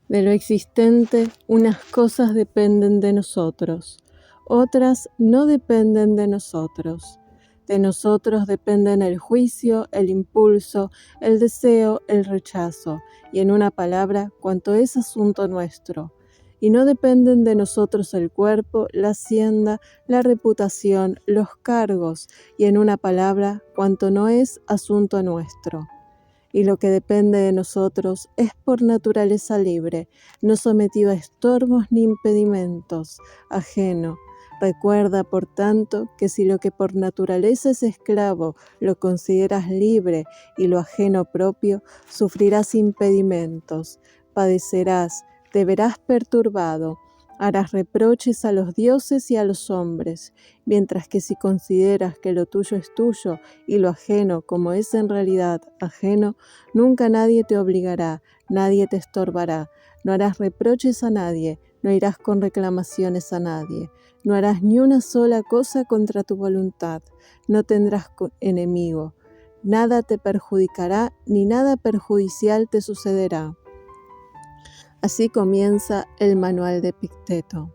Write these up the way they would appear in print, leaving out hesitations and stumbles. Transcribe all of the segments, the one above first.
De lo existente, unas cosas dependen de nosotros, otras no dependen de nosotros. De nosotros dependen el juicio, el impulso, el deseo, el rechazo, y en una palabra, cuanto es asunto nuestro. Y no dependen de nosotros el cuerpo, la hacienda, la reputación, los cargos, y en una palabra, cuanto no es asunto nuestro. Y lo que depende de nosotros es por naturaleza libre, no sometido a estorbos ni impedimentos, ajeno. Recuerda, por tanto, que si lo que por naturaleza es esclavo lo consideras libre y lo ajeno propio, sufrirás impedimentos, padecerás, te verás perturbado, harás reproches a los dioses y a los hombres, mientras que si consideras que lo tuyo es tuyo y lo ajeno, como es en realidad ajeno, nunca nadie te obligará, nadie te estorbará, no harás reproches a nadie, no irás con reclamaciones a nadie, no harás ni una sola cosa contra tu voluntad, no tendrás enemigo, nada te perjudicará ni nada perjudicial te sucederá. Así comienza el manual de Epicteto.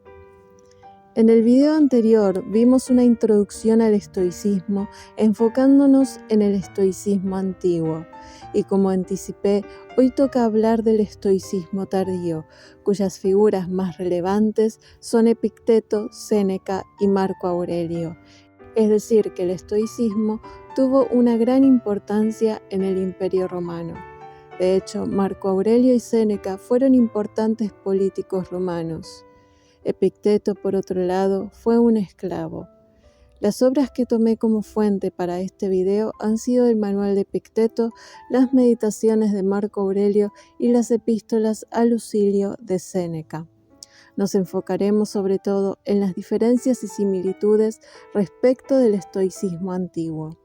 En el video anterior vimos una introducción al estoicismo enfocándonos en el estoicismo antiguo y como anticipé, hoy toca hablar del estoicismo tardío, cuyas figuras más relevantes son Epicteto, Séneca y Marco Aurelio. Es decir, que el estoicismo tuvo una gran importancia en el Imperio Romano. De hecho, Marco Aurelio y Séneca fueron importantes políticos romanos. Epicteto, por otro lado, fue un esclavo. Las obras que tomé como fuente para este video han sido el manual de Epicteto, las meditaciones de Marco Aurelio y las epístolas a Lucilio de Séneca. Nos enfocaremos sobre todo en las diferencias y similitudes respecto del estoicismo antiguo.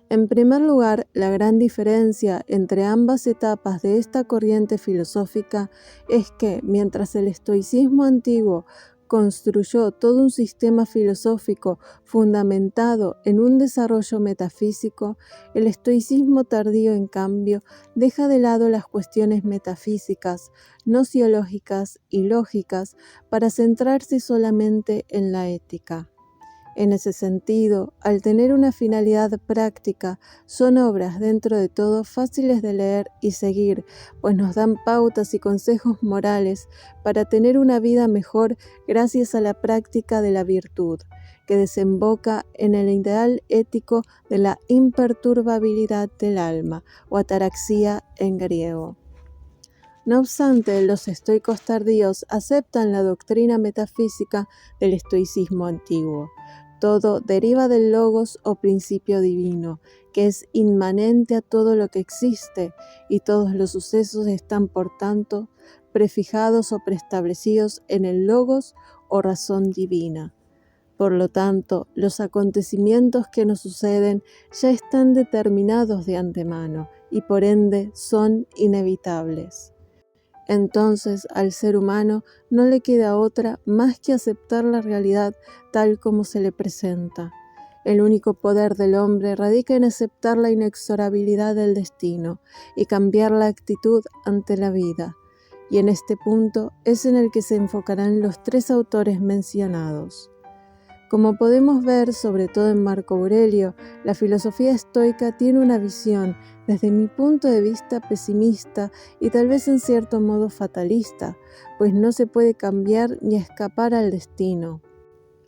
En primer lugar, la gran diferencia entre ambas etapas de esta corriente filosófica es que, mientras el estoicismo antiguo construyó todo un sistema filosófico fundamentado en un desarrollo metafísico, el estoicismo tardío, en cambio, deja de lado las cuestiones metafísicas, nociológicas y lógicas para centrarse solamente en la ética. En ese sentido, al tener una finalidad práctica, son obras dentro de todo fáciles de leer y seguir, pues nos dan pautas y consejos morales para tener una vida mejor gracias a la práctica de la virtud, que desemboca en el ideal ético de la imperturbabilidad del alma, o ataraxia en griego. No obstante, los estoicos tardíos aceptan la doctrina metafísica del estoicismo antiguo. Todo deriva del logos o principio divino, que es inmanente a todo lo que existe, y todos los sucesos están, por tanto, prefijados o preestablecidos en el logos o razón divina. Por lo tanto, los acontecimientos que nos suceden ya están determinados de antemano y por ende son inevitables. Entonces, al ser humano no le queda otra más que aceptar la realidad tal como se le presenta. El único poder del hombre radica en aceptar la inexorabilidad del destino y cambiar la actitud ante la vida. Y en este punto es en el que se enfocarán los tres autores mencionados. Como podemos ver, sobre todo en Marco Aurelio, la filosofía estoica tiene una visión, desde mi punto de vista, pesimista y tal vez en cierto modo fatalista, pues no se puede cambiar ni escapar al destino.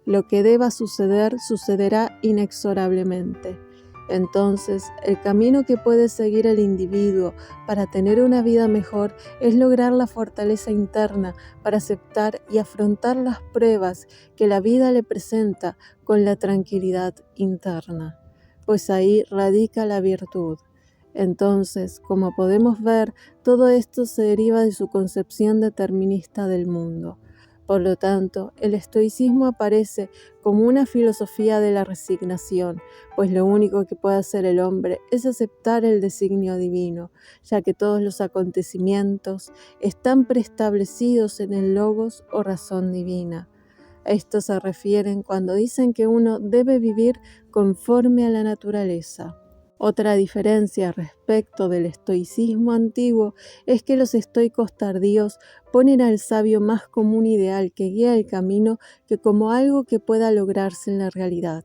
Lo que deba suceder, sucederá inexorablemente. Entonces, el camino que puede seguir el individuo para tener una vida mejor es lograr la fortaleza interna para aceptar y afrontar las pruebas que la vida le presenta con la tranquilidad interna, pues ahí radica la virtud. Entonces, como podemos ver, todo esto se deriva de su concepción determinista del mundo. Por lo tanto, el estoicismo aparece como una filosofía de la resignación, pues lo único que puede hacer el hombre es aceptar el designio divino, ya que todos los acontecimientos están preestablecidos en el logos o razón divina. A esto se refieren cuando dicen que uno debe vivir conforme a la naturaleza. Otra diferencia respecto del estoicismo antiguo es que los estoicos tardíos ponen al sabio más como un ideal que guía el camino que como algo que pueda lograrse en la realidad.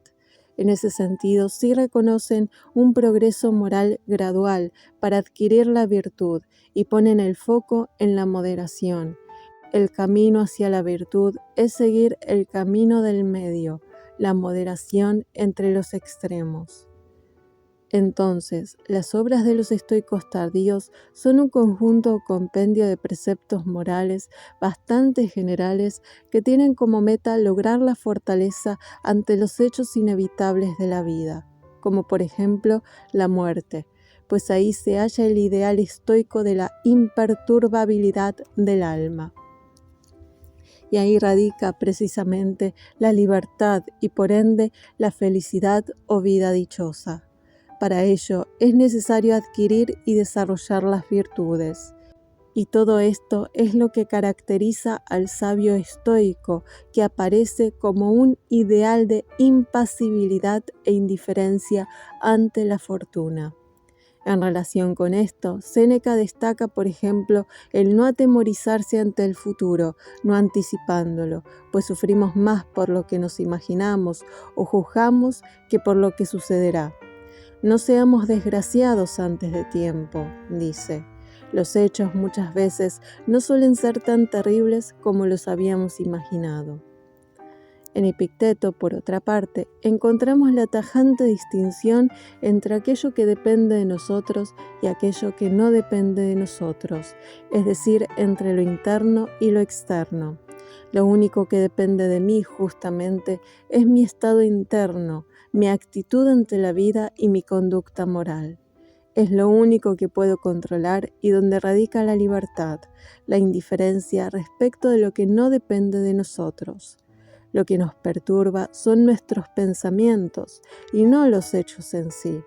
En ese sentido, sí reconocen un progreso moral gradual para adquirir la virtud y ponen el foco en la moderación. El camino hacia la virtud es seguir el camino del medio, la moderación entre los extremos. Entonces, las obras de los estoicos tardíos son un conjunto o compendio de preceptos morales bastante generales que tienen como meta lograr la fortaleza ante los hechos inevitables de la vida, como por ejemplo la muerte, pues ahí se halla el ideal estoico de la imperturbabilidad del alma. Y ahí radica precisamente la libertad y por ende la felicidad o vida dichosa. Para ello es necesario adquirir y desarrollar las virtudes. Y todo esto es lo que caracteriza al sabio estoico, que aparece como un ideal de impasibilidad e indiferencia ante la fortuna. En relación con esto, Séneca destaca, por ejemplo, el no atemorizarse ante el futuro, no anticipándolo, pues sufrimos más por lo que nos imaginamos o juzgamos que por lo que sucederá. No seamos desgraciados antes de tiempo, dice. Los hechos muchas veces no suelen ser tan terribles como los habíamos imaginado. En Epicteto, por otra parte, encontramos la tajante distinción entre aquello que depende de nosotros y aquello que no depende de nosotros, es decir, entre lo interno y lo externo. Lo único que depende de mí, justamente, es mi estado interno, mi actitud ante la vida y mi conducta moral. Es lo único que puedo controlar y donde radica la libertad, la indiferencia respecto de lo que no depende de nosotros. Lo que nos perturba son nuestros pensamientos y no los hechos en sí.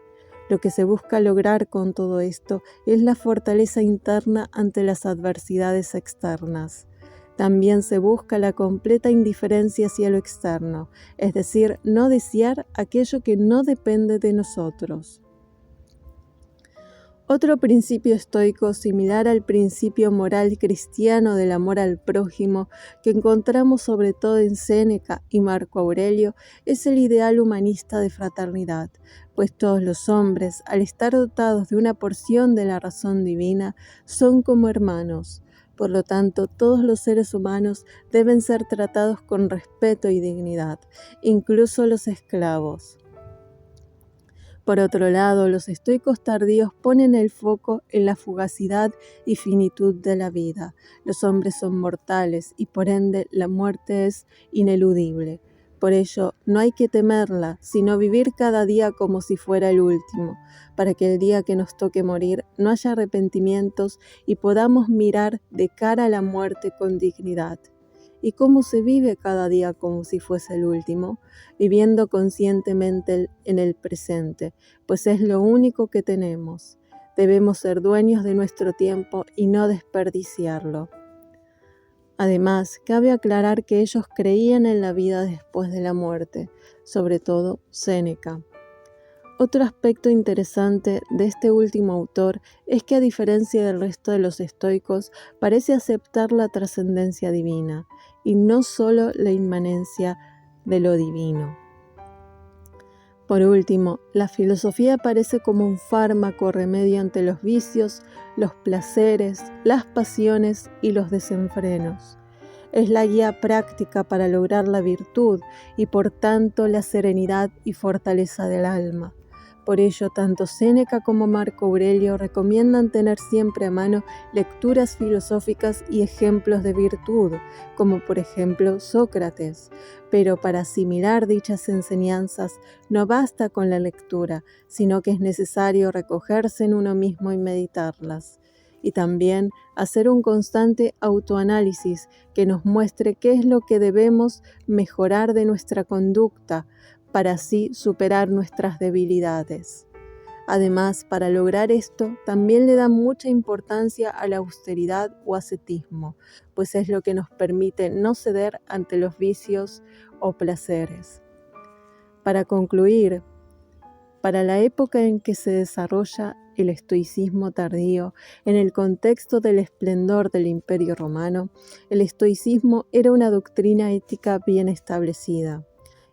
Lo que se busca lograr con todo esto es la fortaleza interna ante las adversidades externas. También se busca la completa indiferencia hacia lo externo, es decir, no desear aquello que no depende de nosotros. Otro principio estoico similar al principio moral cristiano del amor al prójimo que encontramos sobre todo en Séneca y Marco Aurelio es el ideal humanista de fraternidad, pues todos los hombres, al estar dotados de una porción de la razón divina, son como hermanos. Por lo tanto, todos los seres humanos deben ser tratados con respeto y dignidad, incluso los esclavos. Por otro lado, los estoicos tardíos ponen el foco en la fugacidad y finitud de la vida. Los hombres son mortales y por ende la muerte es ineludible. Por ello, no hay que temerla, sino vivir cada día como si fuera el último, para que el día que nos toque morir no haya arrepentimientos y podamos mirar de cara a la muerte con dignidad. ¿Y cómo se vive cada día como si fuese el último? Viviendo conscientemente en el presente, pues es lo único que tenemos. Debemos ser dueños de nuestro tiempo y no desperdiciarlo. Además, cabe aclarar que ellos creían en la vida después de la muerte, sobre todo Séneca. Otro aspecto interesante de este último autor es que a diferencia del resto de los estoicos, parece aceptar la trascendencia divina y no solo la inmanencia de lo divino. Por último, la filosofía aparece como un fármaco remedio ante los vicios, los placeres, las pasiones y los desenfrenos. Es la guía práctica para lograr la virtud y por tanto la serenidad y fortaleza del alma. Por ello, tanto Séneca como Marco Aurelio recomiendan tener siempre a mano lecturas filosóficas y ejemplos de virtud, como por ejemplo Sócrates. Pero para asimilar dichas enseñanzas no basta con la lectura, sino que es necesario recogerse en uno mismo y meditarlas. Y también hacer un constante autoanálisis que nos muestre qué es lo que debemos mejorar de nuestra conducta, para así superar nuestras debilidades. Además, para lograr esto, también le da mucha importancia a la austeridad o ascetismo, pues es lo que nos permite no ceder ante los vicios o placeres. Para concluir, para la época en que se desarrolla el estoicismo tardío, en el contexto del esplendor del Imperio Romano, el estoicismo era una doctrina ética bien establecida,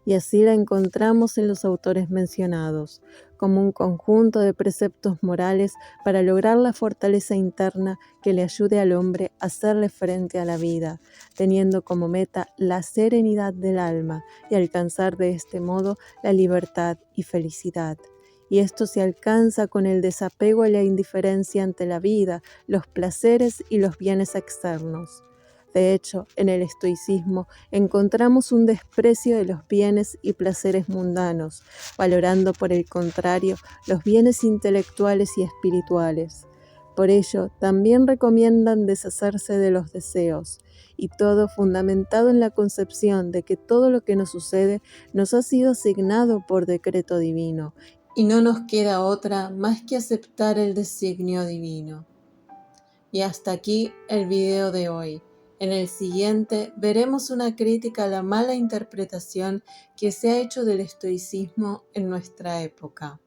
y así la encontramos en los autores mencionados, como un conjunto de preceptos morales para lograr la fortaleza interna que le ayude al hombre a hacerle frente a la vida, teniendo como meta la serenidad del alma y alcanzar de este modo la libertad y felicidad. Y esto se alcanza con el desapego y la indiferencia ante la vida, los placeres y los bienes externos. De hecho, en el estoicismo encontramos un desprecio de los bienes y placeres mundanos, valorando por el contrario los bienes intelectuales y espirituales. Por ello, también recomiendan deshacerse de los deseos, y todo fundamentado en la concepción de que todo lo que nos sucede nos ha sido asignado por decreto divino, y no nos queda otra más que aceptar el designio divino. Y hasta aquí el video de hoy. En el siguiente veremos una crítica a la mala interpretación que se ha hecho del estoicismo en nuestra época.